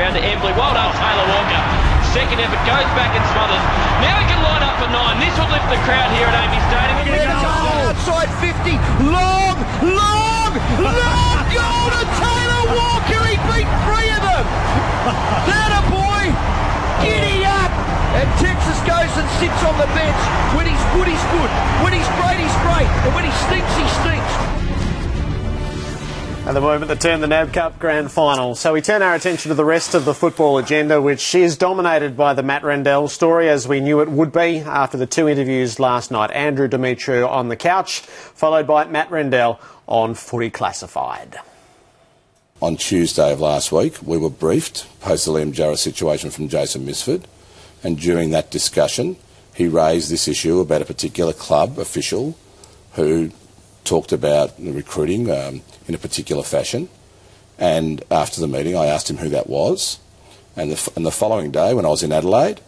ground to Embley. Well done, Taylor Walker. Second effort goes back and smothers. Now he can line up for 9. This will lift the crowd here at Amy Stadium. Outside 50. Long goal to Taylor Walker. He beat 3 of them. That a boy. Giddy up. And Texas goes and sits on the bench. When he's good, he's good. When he's great, he's great. And when he stinks, he stinks. At the moment that turned the NAB Cup Grand Final. So we turn our attention to the rest of the football agenda, which is dominated by the Matt Rendell story, as we knew it would be after the 2 interviews last night. Andrew Demetriou on the couch, followed by Matt Rendell on Footy Classified. On Tuesday of last week, we were briefed post the Liam Jarrah situation from Jason Misford, and during that discussion, he raised this issue about a particular club official who talked about the recruiting in a particular fashion. And after the meeting, I asked him who that was. And the following day, when I was in Adelaide,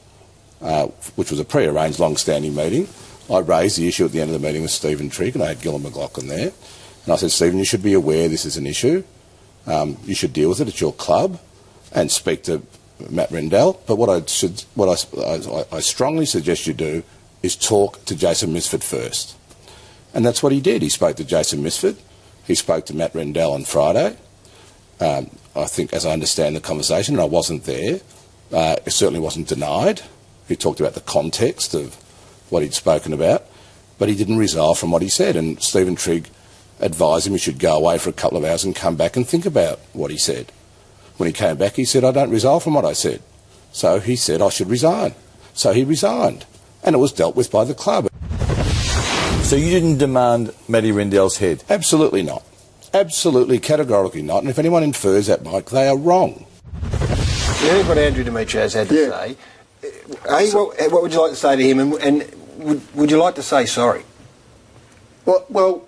which was a pre-arranged long-standing meeting, I raised the issue at the end of the meeting with Stephen Trigg, and I had Gillon McLaughlin there. And I said, Stephen, you should be aware this is an issue. You should deal with it at your club and speak to Matt Rendell. But what I strongly suggest you do is talk to Jason Misford first. And that's what he did. He spoke to Jason Misford. He spoke to Matt Rendell on Friday. I think, as I understand the conversation, and I wasn't there, it certainly wasn't denied. He talked about the context of what he'd spoken about, but he didn't resolve from what he said. And Stephen Trigg advised him he should go away for a couple of hours and come back and think about what he said. When he came back, he said, I don't resolve from what I said. So he said I should resign. So he resigned, and it was dealt with by the club. So you didn't demand Matty Rendell's head? Absolutely not. Absolutely, categorically not. And if anyone infers that, Mike, they are wrong. You heard what Andrew Demetriou has had to say. What would you like to say to him, and would you like to say sorry? Well,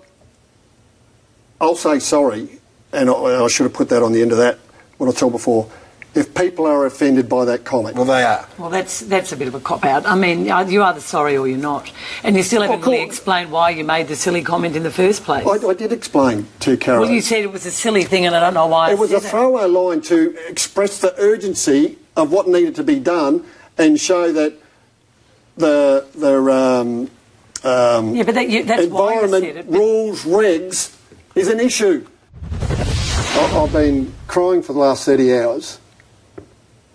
I'll say sorry, and I should have put that on the end of that, what I told before. If people are offended by that comment. Well, they are. Well, that's a bit of a cop-out. I mean, you're either sorry or you're not. And you still haven't really explained why you made the silly comment in the first place. I did explain to Carol. Well, you said it was a silly thing, and I don't know why. It was a throwaway line to express the urgency of what needed to be done and show that the that's environment, rules, regs is an issue. I've been crying for the last 30 hours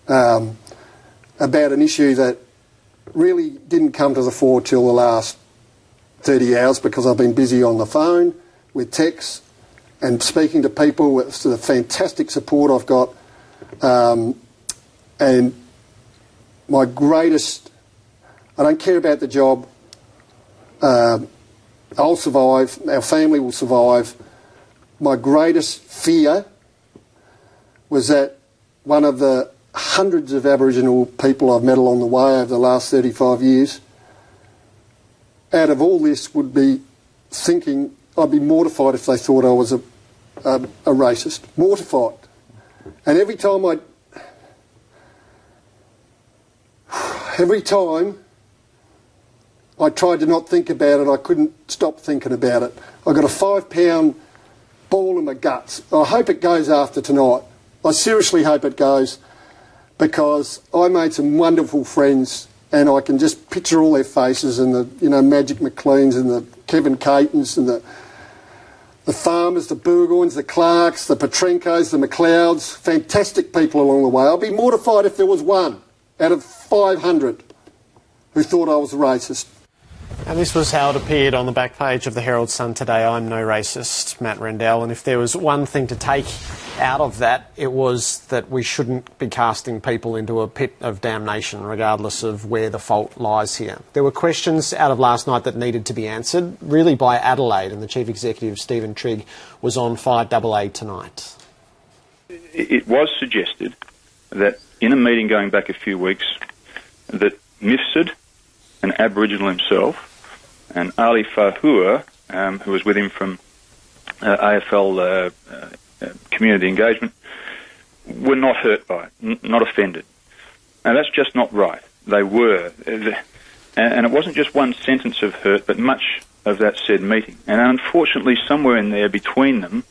about an issue that really didn't come to the fore till the last 30 hours because I've been busy on the phone with texts and speaking to people with the fantastic support I've got. And my greatest, I don't care about the job, I'll survive, our family will survive. My greatest fear was that one of the hundreds of Aboriginal people I've met along the way over the last 35 years, out of all this would be thinking, I'd be mortified if they thought I was a racist. Mortified. And every time I tried to not think about it, I couldn't stop thinking about it. I got a 5-pound ball in my guts. I hope it goes after tonight. I seriously hope it goes, because I made some wonderful friends, and I can just picture all their faces, and the Magic McLeans and the Kevin Catons and the Farmers, the Burgoynes, the Clarks, the Petrenkos, the McLeods, fantastic people along the way. I'd be mortified if there was one out of 500 who thought I was a racist. And this was how it appeared on the back page of the Herald Sun today. I'm no racist, Matt Rendell. And if there was one thing to take out of that, it was that we shouldn't be casting people into a pit of damnation, regardless of where the fault lies here. There were questions out of last night that needed to be answered, really by Adelaide, and the Chief Executive, Stephen Trigg, was on 5AA tonight. It was suggested that in a meeting going back a few weeks, that Mifsud, an Aboriginal himself, and Ali Fahua, who was with him from AFL community engagement, were not hurt by it, not offended. Now, that's just not right. They were. And it wasn't just one sentence of hurt, but much of that said meeting. And unfortunately, somewhere in there between them,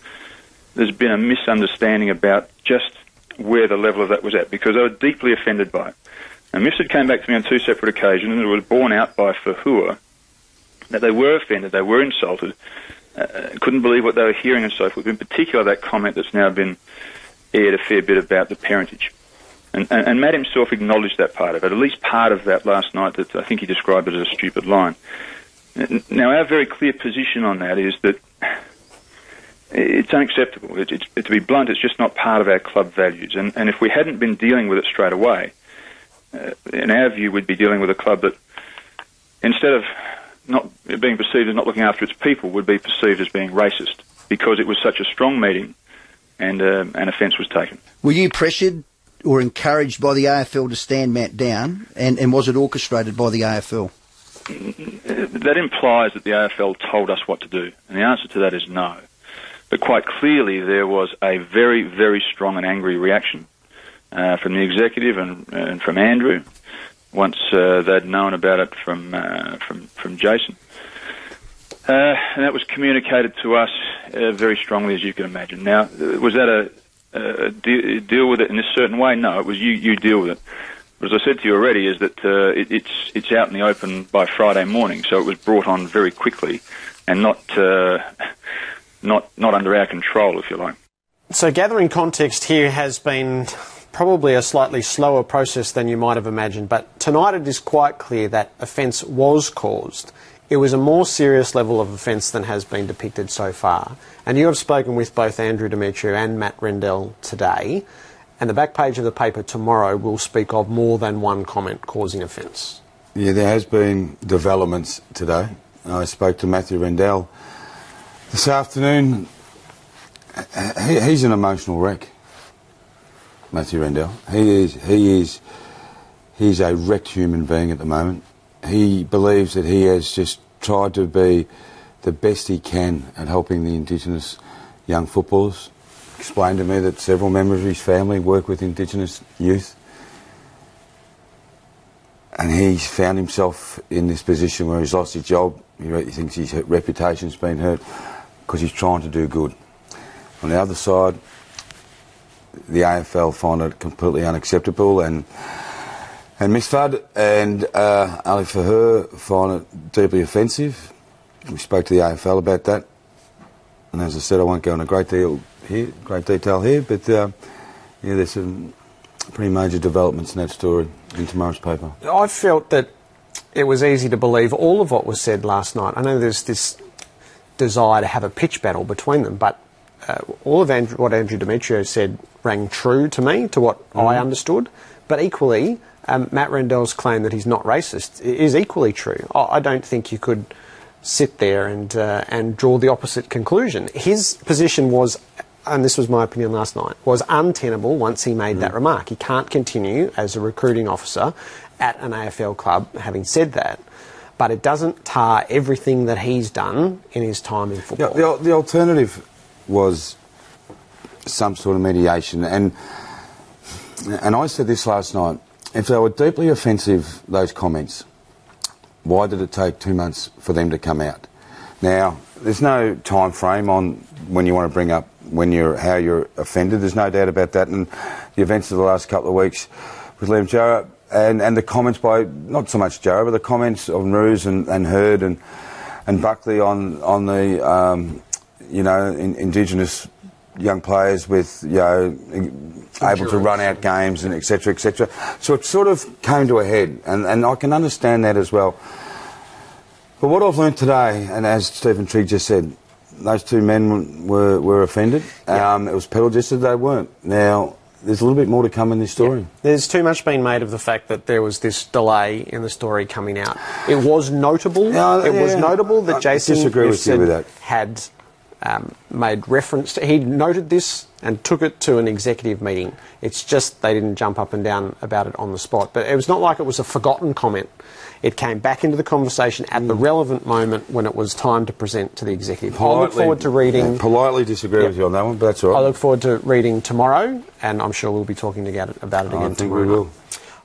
there's been a misunderstanding about just where the level of that was at, because they were deeply offended by it. And Mifsud came back to me on 2 separate occasions, and it was borne out by Fahua that they were offended, they were insulted, couldn't believe what they were hearing and so forth, in particular that comment that's now been aired a fair bit about the parentage. And Matt himself acknowledged that part of it, at least part of that last night, that I think he described it as a stupid line. Now, our very clear position on that is that it's unacceptable. To be blunt, it's just not part of our club values. And if we hadn't been dealing with it straight away, in our view, we'd be dealing with a club that, instead of not being perceived as not looking after its people, would be perceived as being racist, because it was such a strong meeting and an offence was taken. Were you pressured or encouraged by the AFL to stand Matt down, and was it orchestrated by the AFL? That implies that the AFL told us what to do, and the answer to that is no. But quite clearly there was a very, very strong and angry reaction from the executive and from Andrew once they'd known about it from Jason. And that was communicated to us very strongly, as you can imagine. Now, was that a deal with it in a certain way? No, it was you deal with it. But as I said to you already, is that it's out in the open by Friday morning, so it was brought on very quickly and not under our control, if you like. So gathering context here has been probably a slightly slower process than you might have imagined, but tonight it is quite clear that offence was caused. It was a more serious level of offence than has been depicted so far. And you have spoken with both Andrew Demetriou and Matt Rendell today, and the back page of the paper tomorrow will speak of more than one comment causing offence. Yeah, there has been developments today. I spoke to Matthew Rendell this afternoon. He's an emotional wreck, Matthew Rendell. He's a wrecked human being at the moment. He believes that he has just tried to be the best he can at helping the Indigenous young footballers. Explained to me that several members of his family work with Indigenous youth. And he's found himself in this position where he's lost his job. He thinks his reputation's been hurt because he's trying to do good. On the other side, the AFL find it completely unacceptable, and Mifsud and Ali Fahua find it deeply offensive. We spoke to the AFL about that, and as I said, I won't go into great detail here, but yeah, there's some pretty major developments in that story in tomorrow's paper. I felt that it was easy to believe all of what was said last night. I know there's this desire to have a pitch battle between them, but all of what Andrew Demetriou said rang true to me, to what I understood. But equally, Matt Rendell's claim that he's not racist is equally true. I don't think you could sit there and draw the opposite conclusion. His position was, and this was my opinion last night, was untenable once he made that remark. He can't continue as a recruiting officer at an AFL club having said that. But it doesn't tar everything that he's done in his time in football. Yeah, the alternative was some sort of mediation, and I said this last night, if they were deeply offensive, those comments, why did it take 2 months for them to come out? Now, there's no time frame on when you want to bring up how you're offended. There's no doubt about that, and the events of the last couple of weeks with Liam Jarrah and the comments by, not so much Jarrah, but the comments of Roos and Hurd and Buckley on the Indigenous young players with, able to run out games and etc., etc. So it sort of came to a head, and I can understand that as well. But what I've learned today, and as Stephen Trigg just said, those two men were offended. Yeah. It was peddled just as they weren't. Now, there's a little bit more to come in this story. Yeah. There's too much being made of the fact that there was this delay in the story coming out. It was notable. Was notable that Jason Mifsud had made reference to. He noted this and took it to an executive meeting. It's just they didn't jump up and down about it on the spot. But it was not like it was a forgotten comment. It came back into the conversation at the relevant moment when it was time to present to the executive. I look forward to reading... politely disagree with you on that one, but that's all right. I look forward to reading tomorrow, and I'm sure we'll be talking about it again tomorrow. I think we will.